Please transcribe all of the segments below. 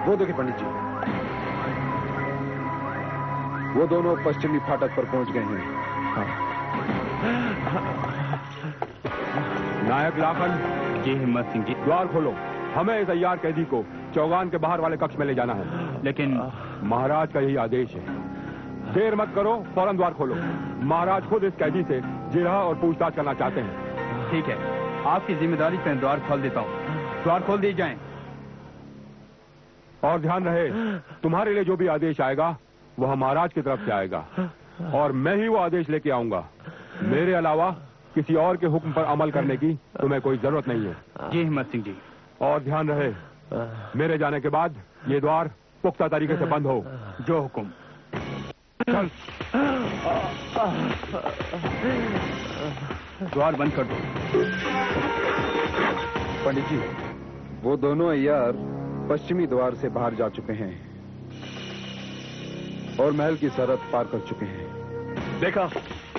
वो देखिए पंडित जी, वो दोनों पश्चिमी फाटक पर पहुंच गए हैं। हाँ। नायक लाखन जी हिम्मत सिंह जी। द्वार खोलो, हमें इस अय्यार कैदी को चौगान के बाहर वाले कक्ष में ले जाना है। लेकिन महाराज का यही आदेश है। देर मत करो, फौरन द्वार खोलो। महाराज खुद इस कैदी से जिरह और पूछताछ करना चाहते हैं। ठीक है, आपकी जिम्मेदारी पे द्वार खोल देता हूँ। द्वार खोल दिए जाएं। और ध्यान रहे, तुम्हारे लिए जो भी आदेश आएगा वह महाराज की तरफ से आएगा और मैं ही वो आदेश लेके आऊंगा। मेरे अलावा किसी और के हुक्म पर अमल करने की तुम्हें कोई जरूरत नहीं है। जी हिम्मत सिंह जी। और ध्यान रहे, मेरे जाने के बाद ये द्वार पुख्ता तरीके से बंद हो। जो हुक्म। चल। द्वार बंद कर दो। पंडित जी, वो दोनों अय्यार पश्चिमी द्वार से बाहर जा चुके हैं और महल की सरहद पार कर चुके हैं। देखा,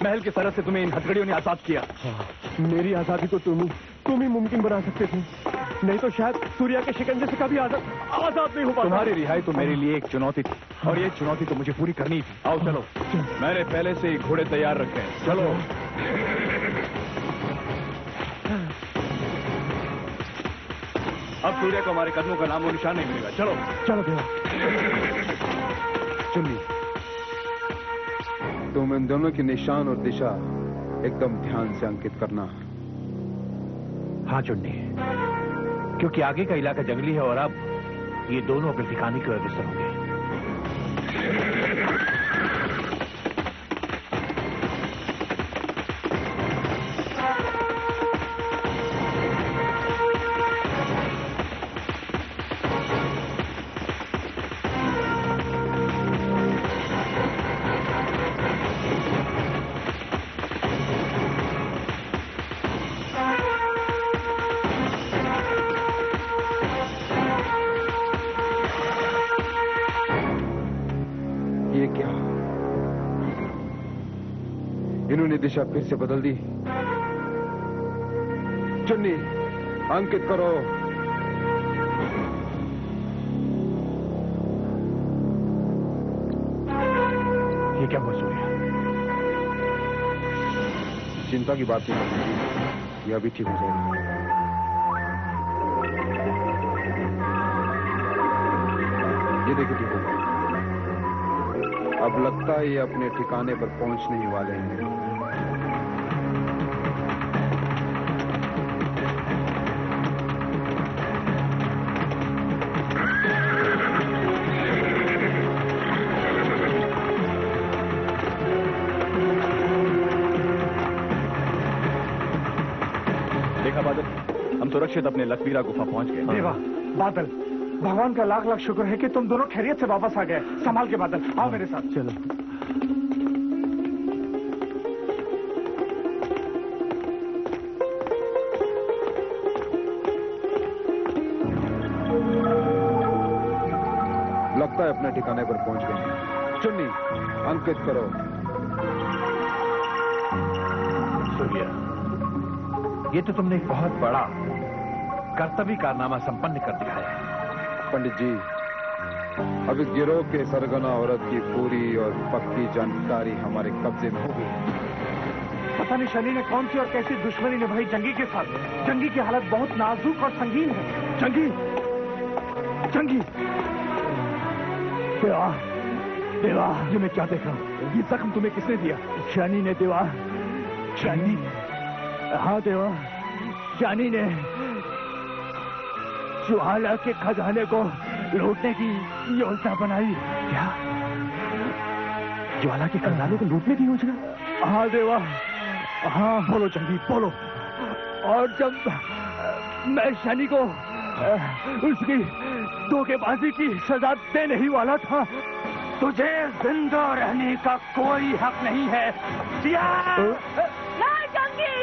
महल की सरहद से तुम्हें इन हथकड़ियों ने आजाद किया। मेरी आजादी तो तुम ही मुमकिन बना सकते थे, नहीं तो शायद सूर्या के शिकंजे से कभी आजाद नहीं हो पाता। तुम्हारी रिहाई तो मेरे लिए एक चुनौती थी और ये चुनौती तो मुझे पूरी करनी थी। आओ चलो, मैंने पहले से ही घोड़े तैयार रखे हैं। चलो। अब सूर्य को हमारे कदमों का नाम और निशान नहीं मिलेगा। चलो चलो देवा। चुन्नी, तुम इन दोनों की निशान और दिशा एकदम ध्यान से अंकित करना। हाँ चुन्नी, क्योंकि आगे का इलाका जंगली है और अब ये दोनों अपने ठिकाने की अग्रसर होंगे। इन्होंने दिशा फिर से बदल दी। चुन्नी, अंकित करो। ये क्या हुआ सूर्या? चिंता की बात नहीं, यह अभी ठीक हो जाएगा। ये देखिए, ठीक होगा। अब लगता है ये अपने ठिकाने पर पहुंचने ही वाले हैं। देखा बादल, हम सुरक्षित अपने लखवीरा गुफा पहुंच गए। देवा, बादल, भगवान का लाख लाख शुक्र है कि तुम दोनों खैरियत से वापस आ गए। संभाल के बादल, आओ मेरे साथ। चलो। लगता है अपने ठिकाने पर पहुंच गए हैं। चुन्नी, अंकित करो। सूर्या, ये तो तुमने एक बहुत बड़ा कर्तव्य कारनामा संपन्न कर दिया है। पंडित जी, अब इस गिरोह के सरगना औरत की पूरी और पक्की जानकारी हमारे कब्जे में होगी। पता नहीं शनि ने कौन सी और कैसी दुश्मनी निभाई जंगी के साथ। जंगी की हालत बहुत नाजुक और संगीन है। जंगी, जंगी। देवा, देवा, ये मैं क्या देख रहा हूँ? ये जख्म तुम्हें किसने दिया? शनि ने देवा, शनि। हाँ देवा, शनि ने ज्वाला के खजाने को लूटने की योजना बनाई। क्या? ज्वाला के खजाने को लूटने की योजना? हाँ देवा, हाँ। बोलो जंगी, बोलो। और जब मैं शनि को उसकी धोखेबाजी की सजा देने ही वाला था, तुझे जिंदा रहने का कोई हक नहीं है। नहीं जंगी।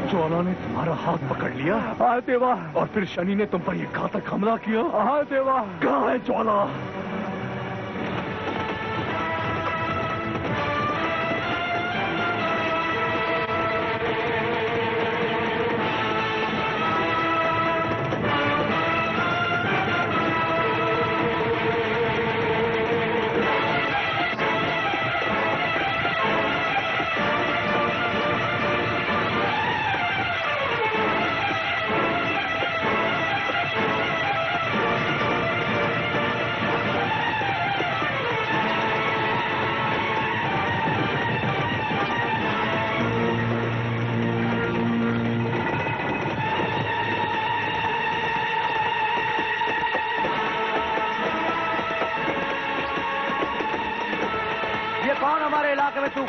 ज्वाला ने तुम्हारा हाथ पकड़ लिया? हाँ देवा। और फिर शनि ने तुम पर यह घातक हमला किया? हाँ देवा। कहाँ है ज्वाला?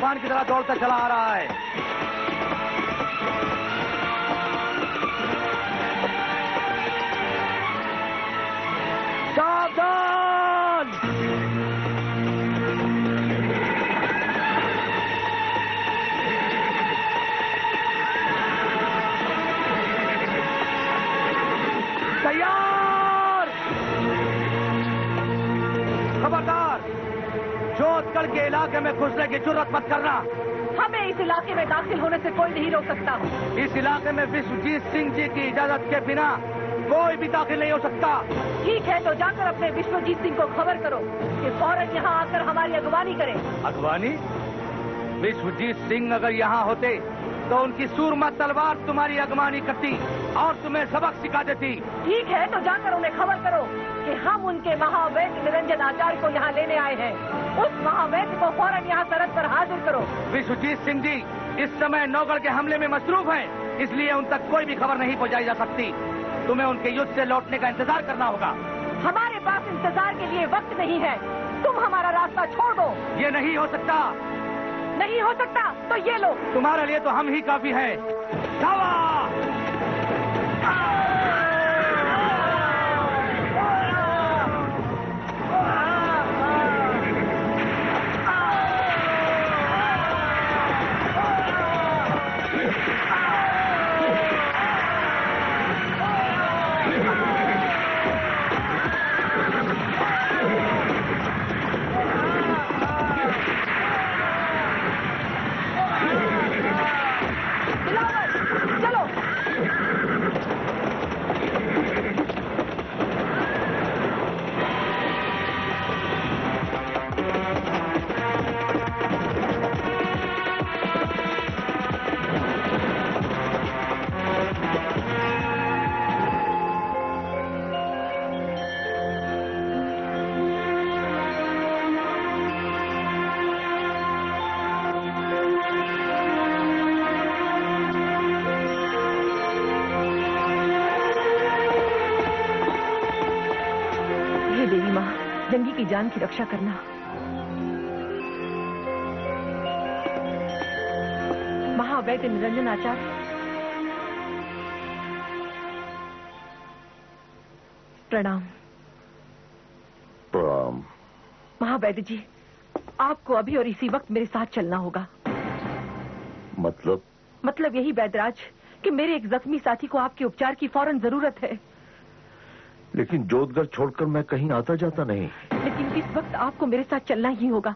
तूफान की तरह दौड़ता चला आ रहा है। सावधान! तैयार! खबरदार, जोधगढ़ के इलाके में घुसने की जुर्रत मत करना। हमें इस इलाके में दाखिल होने से कोई नहीं रोक सकता। इस इलाके में विश्वजीत सिंह जी की इजाजत के बिना कोई भी दाखिल नहीं हो सकता। ठीक है, तो जाकर अपने विश्वजीत सिंह को खबर करो कि फौरन यहाँ आकर हमारी अगवानी करें। अगवानी? विश्वजीत सिंह अगर यहाँ होते तो उनकी सूरमा तलवार तुम्हारी अगवानी करती और तुम्हें सबक सिखा देती। ठीक है, तो जाकर उन्हें खबर करो कि हम उनके महावैद्य निरंजन आचार्य को यहाँ लेने आए हैं। उस महावैद्य को फौरन यहाँ सरहद पर हाजिर करो। विश्वजीत सिंह जी इस समय नौगढ़ के हमले में मसरूफ हैं, इसलिए उन तक कोई भी खबर नहीं पहुँचाई जा सकती। तुम्हें उनके युद्ध से लौटने का इंतजार करना होगा। हमारे पास इंतजार के लिए वक्त नहीं है, तुम हमारा रास्ता छोड़ दो। ये नहीं हो सकता। नहीं हो सकता तो ये लो। तुम्हारे लिए तो हम ही काफी हैं। धावा! जंगी की जान की रक्षा करना। महावैद्य निरंजन आचार्य, प्रणाम। प्रणाम। महावैद्य जी, आपको अभी और इसी वक्त मेरे साथ चलना होगा। मतलब यही वैद्यराज कि मेरे एक जख्मी साथी को आपके उपचार की फौरन जरूरत है। लेकिन जोधगढ़ छोड़कर मैं कहीं आता जाता नहीं। लेकिन इस वक्त आपको मेरे साथ चलना ही होगा।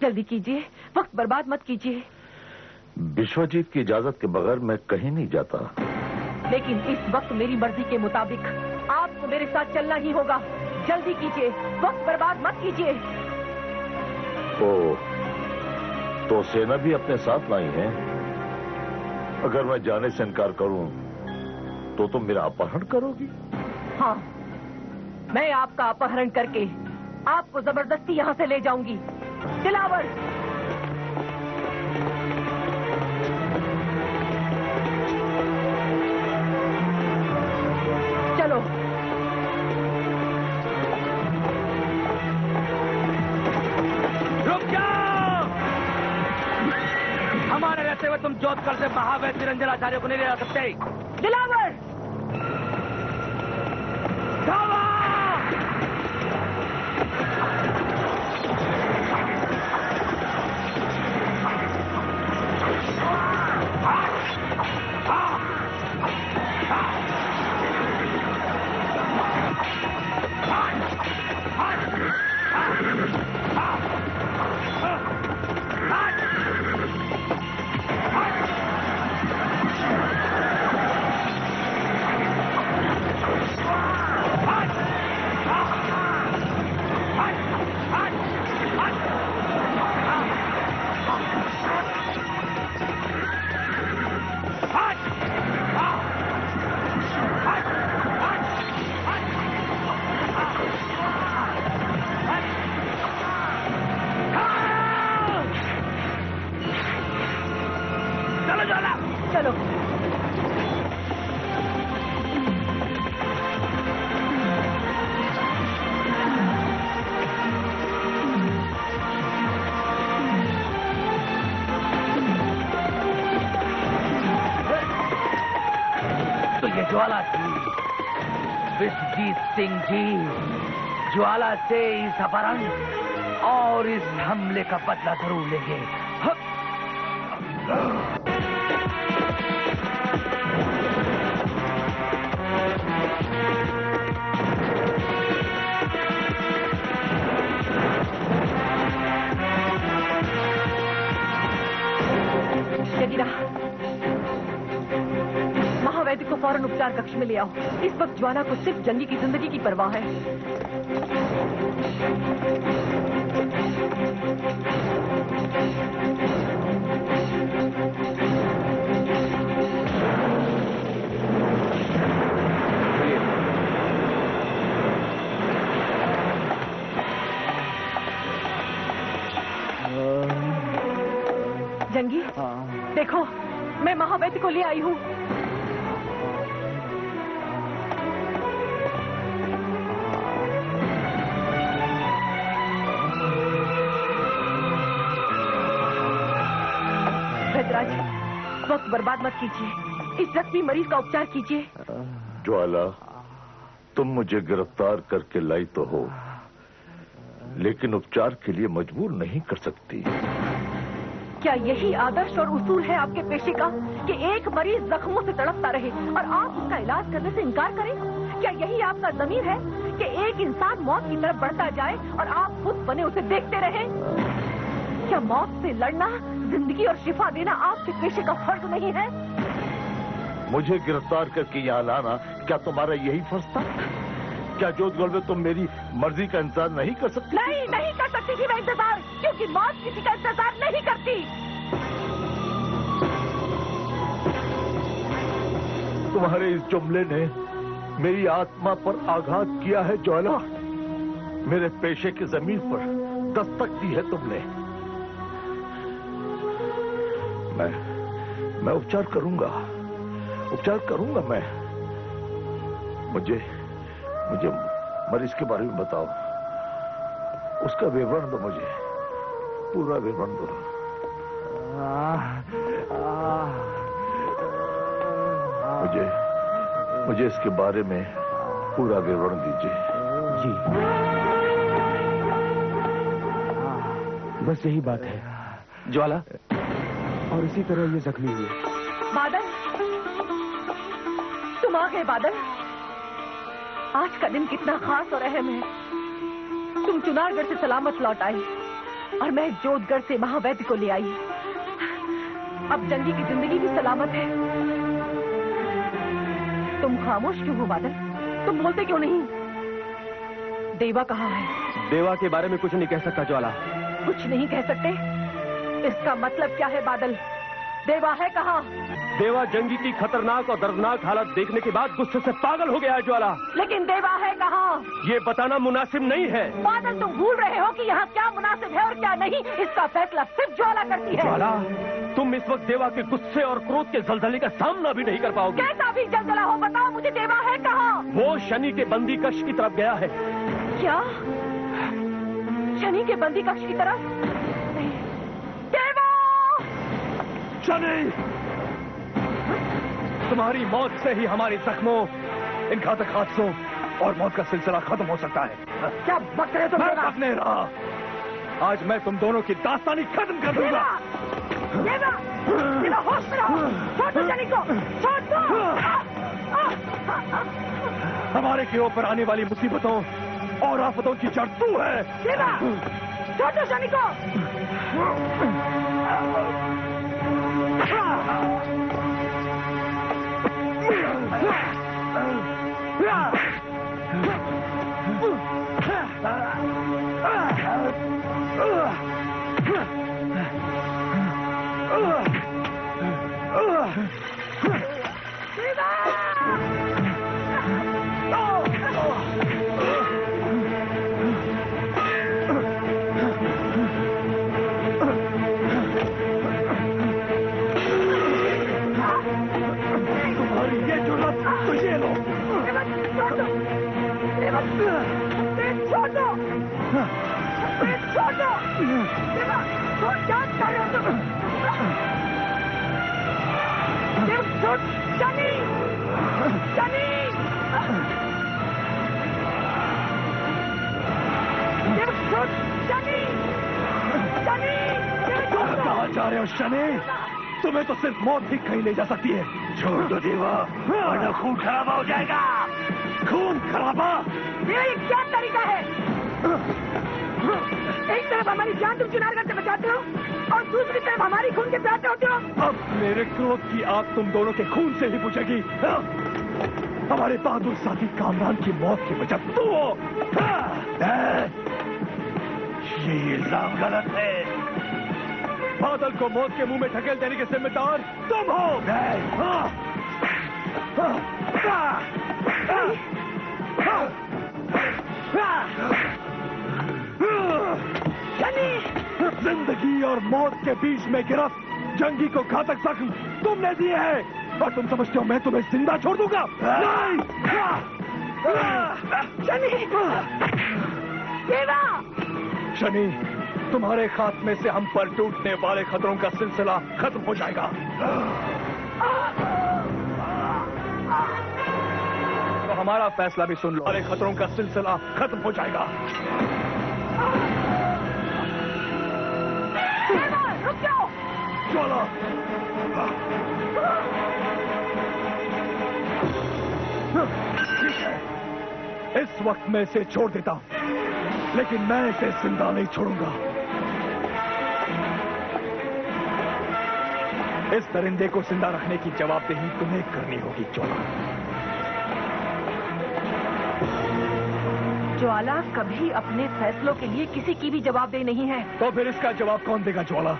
जल्दी कीजिए, वक्त बर्बाद मत कीजिए। विश्वजीत की इजाजत के बगैर मैं कहीं नहीं जाता। लेकिन इस वक्त मेरी मर्जी के मुताबिक आपको मेरे साथ चलना ही होगा। जल्दी कीजिए, वक्त बर्बाद मत कीजिए। तो सेना भी अपने साथ लाई है। अगर मैं जाने से इनकार करूं तो तुम मेरा अपहरण करोगी? हाँ, मैं आपका अपहरण करके आपको जबरदस्ती यहाँ से ले जाऊंगी। दिलावर, चलो। रुक जाओ! हमारे रहते हुए तुम जोधगढ़ से महावैद्य निरंजन आचार्य को नहीं ले जा सकते। दिलावर, चलो। ये ज्वाला थी। विश्वजीत सिंह जी ज्वाला से इस अपहरण और इस हमले का बदला जरूर लेंगे। जगीरा, महावैद्य को फौरन उपचार कक्ष में ले आओ। इस वक्त ज्वाला को सिर्फ जंगी की जिंदगी की परवाह है। जंगी, देखो मैं महावैद्य को ले आई हूँ। वैद्यराज, वक्त बर्बाद मत कीजिए। इस जख्मी मरीज का उपचार कीजिए। ज्वाला, तुम मुझे गिरफ्तार करके लाई तो हो, लेकिन उपचार के लिए मजबूर नहीं कर सकती। क्या यही आदर्श और उसूल है आपके पेशे का कि एक मरीज जख्मों से तड़पता रहे और आप उसका इलाज करने से इनकार करें? क्या यही आपका ज़मीर है कि एक इंसान मौत की तरफ बढ़ता जाए और आप खुद बने उसे देखते रहें? क्या मौत से लड़ना, जिंदगी और शिफा देना आपके पेशे का फर्ज नहीं है? मुझे गिरफ्तार करके यहाँ लाना क्या तुम्हारा यही फर्ज था? क्या जोधगढ़ में तुम मेरी मर्जी का इंतजार नहीं कर सकती? नहीं कर सकती थी मैं इंतजार, क्योंकि मौत किसी का इंतजार नहीं करती। तुम्हारे इस जुमले ने मेरी आत्मा पर आघात किया है ज्वाला। मेरे पेशे की जमीन पर दस्तक दी है तुमने। मैं उपचार करूंगा मैं। मुझे मरीज के बारे में बताओ। उसका विवरण दो मुझे, पूरा विवरण दो। मुझे इसके बारे में पूरा विवरण दीजिए। जी, बस यही बात है ज्वाला, और इसी तरह ये जख्मी हुई। बादल, तुम आ गए बादल। आज का दिन कितना खास और अहम है। तुम चुनारगढ़ से सलामत लौट आए और मैं जोधगढ़ से महावैद्य को ले आई। अब जंगी की जिंदगी भी सलामत है। तुम खामोश क्यों हो बादल? तुम बोलते क्यों नहीं? देवा कहाँ है? देवा के बारे में कुछ नहीं कह सकता ज्वाला। कुछ नहीं कह सकते? इसका मतलब क्या है बादल? देवा है कहाँ? देवा जंगी की खतरनाक और दर्दनाक हालत देखने के बाद गुस्से से पागल हो गया है ज्वाला। लेकिन देवा है कहाँ? ये बताना मुनासिब नहीं है। बादल, तुम भूल रहे हो कि यहाँ क्या मुनासिब है और क्या नहीं। इसका फैसला सिर्फ ज्वाला करती है। ज्वाला, तुम इस वक्त देवा के गुस्से और क्रोध के जलजले का सामना भी नहीं कर पाओगे। कैसा भी जलजला हो, बताओ मुझे देवा है कहाँ? वो शनि के बंदी कक्ष की तरफ गया है। क्या? शनि के बंदी कक्ष की तरफ? नहीं। देवा! शनि, तुम्हारी मौत से ही हमारे जख्मों, इन घातक हादसों और मौत का सिलसिला खत्म हो सकता है। क्या बक रहे तुम? मैं बकने रहा। आज मैं तुम दोनों की दास्तानी खत्म कर दूंगा। देवा! देवा, होश में रहो। छोड़ दो शनि को, छोड़ दो। हमारे गिरोह पर आने वाली मुसीबतों और आफतों की जड़ तू है। देवा, छोड़ दो शनि को। हो शनि? तुम्हें तो सिर्फ मौत ही कहीं ले जा सकती है। छोड़ दो देवा, वरना खून खराबा हो जाएगा। खून खराबा? ये क्या तरीका है? एक तरफ हमारी जान तुम चुनारगढ़ से बचाते हो और दूसरी तरफ हमारी खून के प्यासे होते हो। अब मेरे क्रोध की आग तुम दोनों के खून से ही बुझेगी। हमारे बहादुर साथी कामरान की मौत की वजह तू हो। ये इल्जाम गलत है। बादल को मौत के मुंह में ढकेल देने के जिम्मेदार तुम हो। जिंदगी और मौत के बीच में गिरफ्त जंगी को घातक जख्म तुमने दिए हैं और तुम समझते हो मैं तुम्हें जिंदा छोड़ दूंगा? नहीं! शनि! देवा! शनि, तुम्हारे खात्मे से हम पर टूटने वाले खतरों का सिलसिला खत्म हो जाएगा। तो हमारा फैसला भी सुन लो। हमारे खतरों का सिलसिला खत्म हो जाएगा। देवा, रुक जाओ! ज्वाला! ठीक है, इस वक्त मैं इसे छोड़ देता हूं, लेकिन मैं इसे जिंदा नहीं छोड़ूंगा। इस दरिंदे को जिंदा रखने की जवाबदेही तुम्हें करनी होगी ज्वाला। ज्वाला कभी अपने फैसलों के लिए किसी की भी जवाबदेही नहीं है। तो फिर इसका जवाब कौन देगा ज्वाला?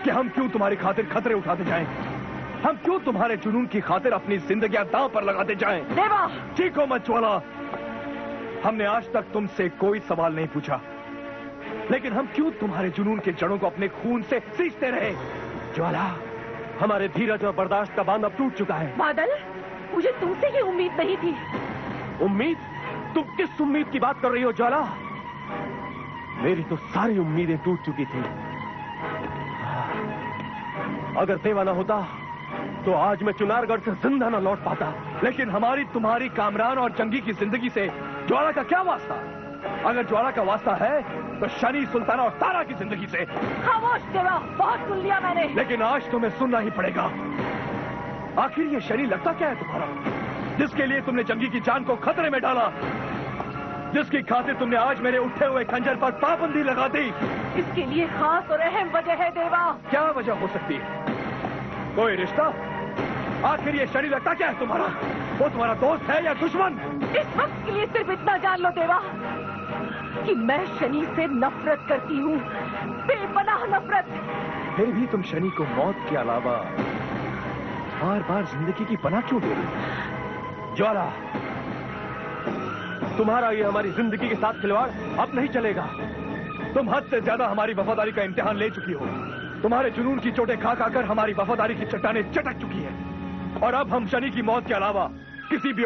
कि हम क्यों तुम्हारी खातिर खतरे उठाते जाएं? हम क्यों तुम्हारे जुनून की खातिर अपनी जिंदगियां दांव पर लगाते जाएं? देवा! ठीक हो मत ज्वाला। हमने आज तक तुमसे कोई सवाल नहीं पूछा, लेकिन हम क्यों तुम्हारे जुनून के जड़ों को अपने खून से सींचते रहे? ज्वाला, हमारे धीरज और बर्दाश्त का बांध अब टूट चुका है। बादल, मुझे तुमसे ये उम्मीद नहीं थी। उम्मीद? तुम किस उम्मीद की बात कर रही हो ज्वाला? मेरी तो सारी उम्मीदें टूट चुकी थी। अगर देवा ना होता तो आज मैं चुनारगढ़ से जिंदा न लौट पाता। लेकिन हमारी तुम्हारी कामरान और जंगी की जिंदगी से ज्वाला का क्या वास्ता? अगर ज्वाला का वास्ता है तो शनि, सुल्ताना और तारा की जिंदगी से। खामोश देवा, बहुत सुन लिया मैंने। लेकिन आज तुम्हें सुनना ही पड़ेगा। आखिर ये शनि लगता क्या है तुम्हारा, जिसके लिए तुमने जंगी की जान को खतरे में डाला, जिसकी खातिर तुमने आज मेरे उठे हुए खंजर पर पाबंदी लगा दी? इसके लिए खास और अहम वजह है देवा। क्या वजह हो सकती है? कोई रिश्ता? आखिर ये शनि लगता क्या है तुम्हारा? वो तुम्हारा दोस्त है या दुश्मन? इस वक्त के लिए सिर्फ इतना जान लो देवा कि मैं शनि से नफरत करती हूँ, बेपनाह नफरत। फिर भी तुम शनि को मौत के अलावा बार बार जिंदगी की पनाह क्यों दे रही? ज्वाला, तुम्हारा ये हमारी जिंदगी के साथ खिलवाड़ अब नहीं चलेगा। तुम हद से ज्यादा हमारी वफादारी का इम्तिहान ले चुकी हो। तुम्हारे जुनून की चोटें खा खाकर हमारी वफादारी की चट्टानें चटक चुकी है और अब हम शनि की मौत के अलावा किसी भी